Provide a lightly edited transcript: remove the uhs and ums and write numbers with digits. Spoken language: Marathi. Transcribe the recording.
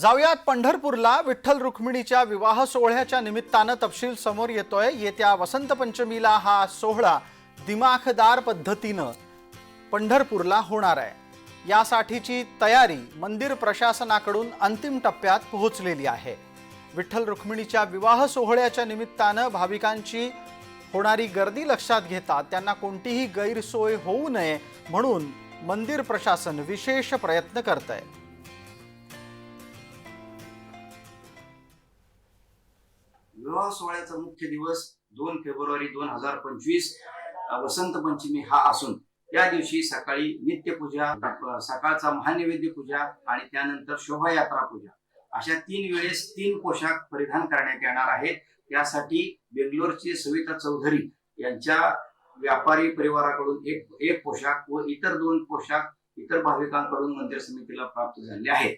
जाऊयात पंढरपूरला। विठ्ठल रुक्मिणीच्या विवाह सोहळ्याच्या निमित्तानं तपशील समोर येतोय। येत्या वसंत पंचमीला हा सोहळा दिमाखदार पद्धतीनं पंढरपूरला होणार आहे। यासाठीची तयारी मंदिर प्रशासनाकडून अंतिम टप्प्यात पोहोचलेली आहे। विठ्ठल रुक्मिणीच्या विवाह सोहळ्याच्या निमित्तानं भाविकांची होणारी गर्दी लक्षात घेता त्यांना कोणतीही गैरसोय होऊ नये म्हणून मंदिर प्रशासन विशेष प्रयत्न करतंय। विवाह सोहळ्याचा मुख्य दिवस 2 फेब्रुवारी 2025 वसंत पंचमी हा असून त्या दिवशी सकाळी नित्यपूजा, सकाळचा महानैवेद्य पूजा आणि त्यानंतर शोभायात्रा पूजा अशा 3 वेळेस 3 पोशाख परिधान करण्यात येणार आहेत। त्यासाठी बेंगलोरचे सविता चौधरी यांच्या व्यापारी परिवाराकडून एक पोशाख व इतर 2 पोशाख इतर भाविकांकडून मंदिर समितीला प्राप्त झाले आहेत।